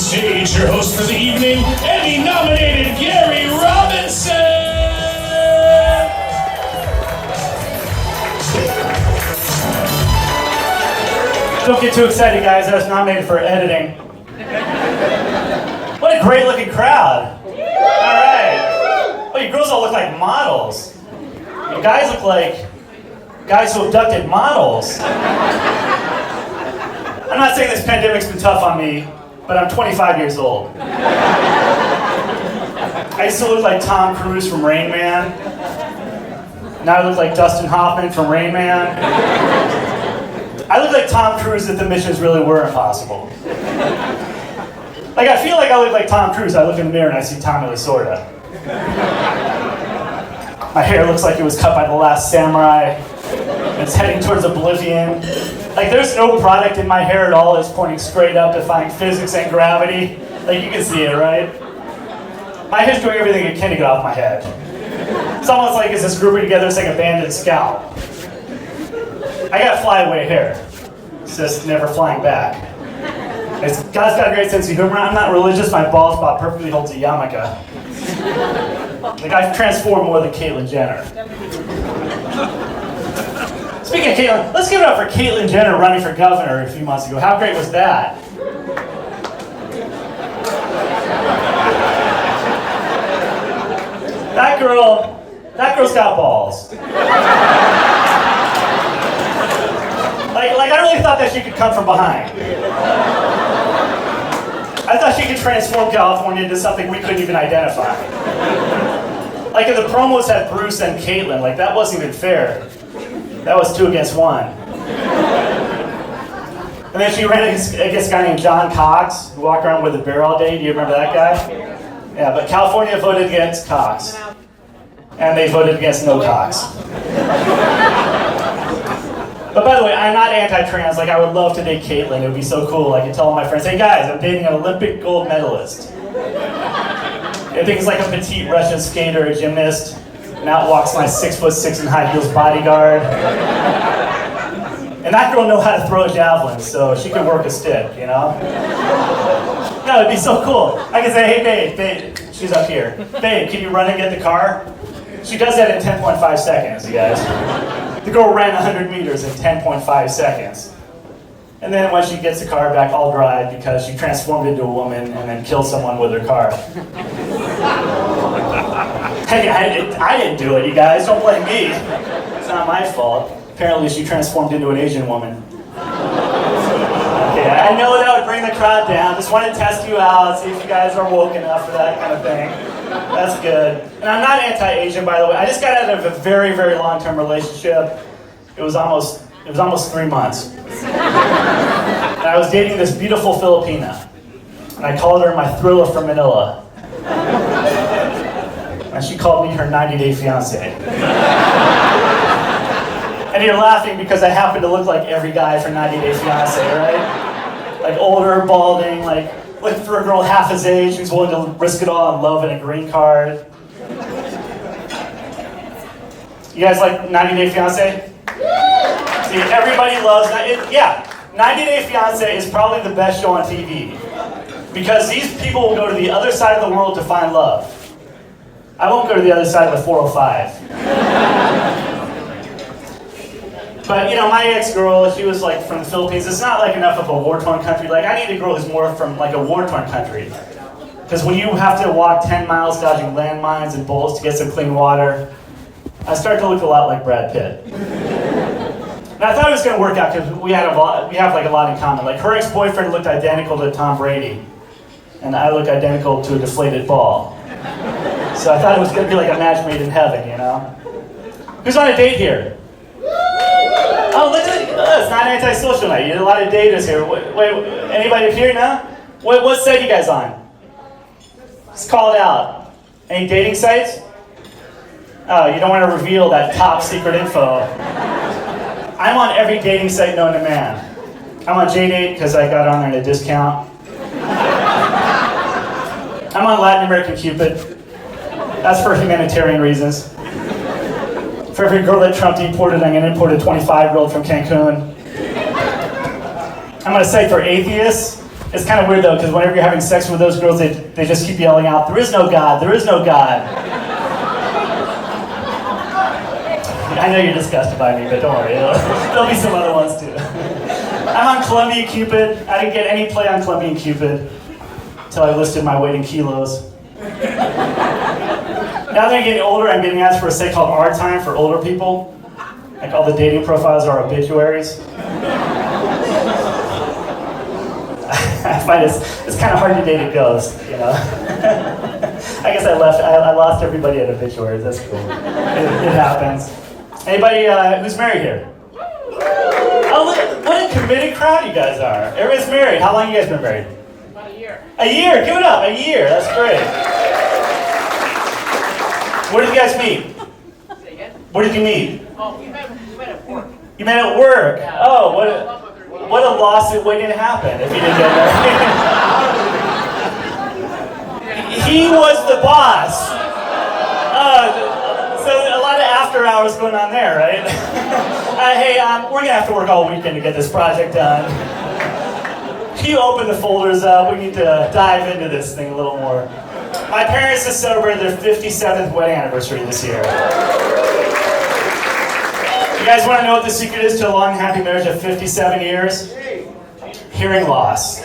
stage your host for the evening, Emmy-nominated Gary Robinson! Don't get too excited, guys. I was nominated for editing. What a great-looking crowd. All right. Oh, you girls all look like models. You guys look like guys who abducted models. I'm not saying this pandemic's been tough on me, but I'm 25 years old. I used to look like Tom Cruise from Rain Man. Now I look like Dustin Hoffman from Rain Man. I look like Tom Cruise if the missions really were impossible. Like, I feel like I look like Tom Cruise. I look in the mirror and I see Tommy Lasorda. My hair looks like it was cut by the last samurai. It's heading towards oblivion. Like, there's no product in my hair at all. It's pointing straight up, defying physics and gravity. Like, you can see it, right? My hair's doing everything it can to get off my head. It's almost like it's just grouping together. It's like a banded scalp. I got flyaway hair. It's just never flying back. God's got a great sense of humor. I'm not religious. My bald spot perfectly holds a yarmulke. Like, I've transformed more than Caitlyn Jenner. Speaking of Caitlyn, let's give it up for Caitlyn Jenner running for governor a few months ago. How great was that? That girl's got balls. Like, I really thought that she could come from behind. I thought she could transform California into something we couldn't even identify. Like, if the promos had Bruce and Caitlyn, like, that wasn't even fair. That was 2 against 1. And then she ran against a guy named John Cox, who walked around with a bear all day. Do you remember that guy? Yeah, but California voted against Cox. And they voted against no Cox. But by the way, I'm not anti-trans. Like, I would love to date Caitlyn. It would be so cool. I could tell all my friends, hey guys, I'm dating an Olympic gold medalist. I think it's like a petite Russian skater, a gymnast. And out walks my 6'6" in high heels bodyguard. And that girl knows how to throw a javelin, so she could work a stick, you know? No, it'd be so cool. I could say, hey babe, she's up here. Babe, can you run and get the car? She does that in 10.5 seconds, you guys. The girl ran 100 meters in 10.5 seconds. And then when she gets the car back all dry because she transformed into a woman and then killed someone with her car. Hey, I didn't do it, you guys. Don't blame me. It's not my fault. Apparently she transformed into an Asian woman. Okay, I know that would bring the crowd down. Just wanted to test you out, see if you guys are woke enough for that kind of thing. That's good. And I'm not anti-Asian, by the way. I just got out of a very, very long-term relationship. It was almost 3 months. And I was dating this beautiful Filipina. And I called her my thriller from Manila. And she called me her 90-day fiancé. And you're laughing because I happen to look like every guy for 90-day fiancé, right? Like older, balding, like looking for a girl half his age who's willing to risk it all on love and a green card. You guys like 90-day fiancé? See, everybody loves 90 Day Fiancé is probably the best show on TV. Because these people will go to the other side of the world to find love. I won't go to the other side of the 405. But, you know, my ex-girl, she was like from the Philippines. It's not like enough of a war-torn country. Like, I need a girl who's more from like a war-torn country. Because when you have to walk 10 miles dodging landmines and bullets to get some clean water, I start to look a lot like Brad Pitt. And I thought it was going to work out because we have like a lot in common. Like, her ex-boyfriend looked identical to Tom Brady, and I look identical to a deflated ball. So I thought it was going to be like a match made in heaven, you know? Who's on a date here? Oh, look at it. Oh, it's not anti-social night. You had a lot of daters here. Wait, anybody up here now? What site you guys on? Just call it out. Any dating sites? Oh, you don't want to reveal that top secret info. I'm on every dating site known to man. I'm on JDate because I got on there at a discount. I'm on Latin American Cupid. That's for humanitarian reasons. For every girl that Trump deported, I'm going to import a 25-year-old from Cancun. I'm on a site for atheists. It's kind of weird though, because whenever you're having sex with those girls, they just keep yelling out, "There is no God, there is no God." I know you're disgusted by me, but don't worry, there'll be some other ones too. I'm on Colombian Cupid. I didn't get any play on Colombian Cupid until I listed my weight in kilos. Now that I'm getting older, I'm getting asked for a site called Our Time for older people. Like all the dating profiles are obituaries. I find it's kind of hard to date a ghost, you know. I guess I lost everybody at obituaries. That's cool. It happens. Anybody who's married here? Oh, what a committed crowd you guys are. Everybody's married. How long you guys been married? About a year. A year. Give it up. A year. That's great. Where did you guys meet? Say again? Where did you meet? Oh, we met at work. You met at work. Yeah. Oh, what a lawsuit waiting to happen if you didn't get married. He was the boss. So a lot of after hours going on there, right? Hey, we're gonna have to work all weekend to get this project done. Can you open the folders up? We need to dive into this thing a little more. My parents just celebrated their 57th wedding anniversary this year. You guys want to know what the secret is to a long, happy marriage of 57 years? Hearing loss.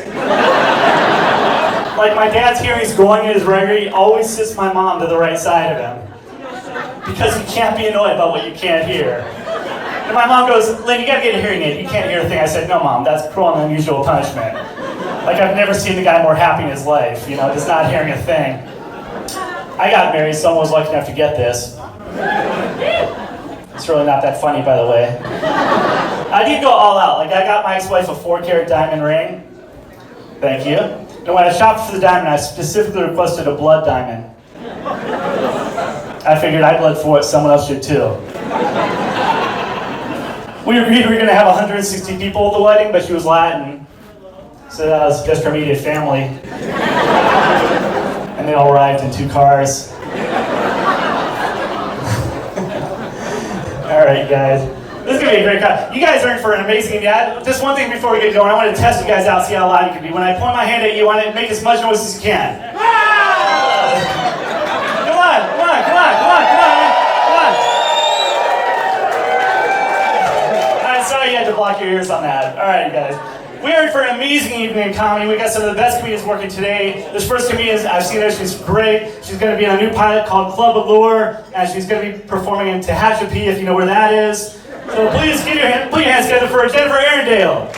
Like my dad's hearing's going in his record, he always sits my mom to the right side of him. Because you can't be annoyed about what you can't hear. And my mom goes, "Lynn, you gotta get a hearing aid. You can't hear a thing." I said, "No, Mom, that's cruel and unusual punishment." Like I've never seen the guy more happy in his life, you know, just not hearing a thing. I got married, someone was lucky enough to get this. It's really not that funny, by the way. I did go all out. Like I got my ex-wife a 4-carat diamond ring. Thank you. And when I shopped for the diamond, I specifically requested a blood diamond. I figured I bled for it, someone else should too. We agreed we were going to have 160 people at the wedding, but she was Latin. So that was just her immediate family. And they all arrived in 2 cars. All right, guys. This is going to be a great crowd. You guys are in for an amazing evening. Just one thing before we get going. I want to test you guys out, see how loud you can be. When I point my hand at you, I want to make as much noise as you can. Come on. Sorry you had to block your ears on that. All right, you guys. We are in for an amazing evening in comedy. We got some of the best comedians working today. This first comedian, I've seen her, she's great. She's going to be in a new pilot called Club Allure, and she's going to be performing in Tehachapi, if you know where that is. So please put your hands together for Jennifer Arendale.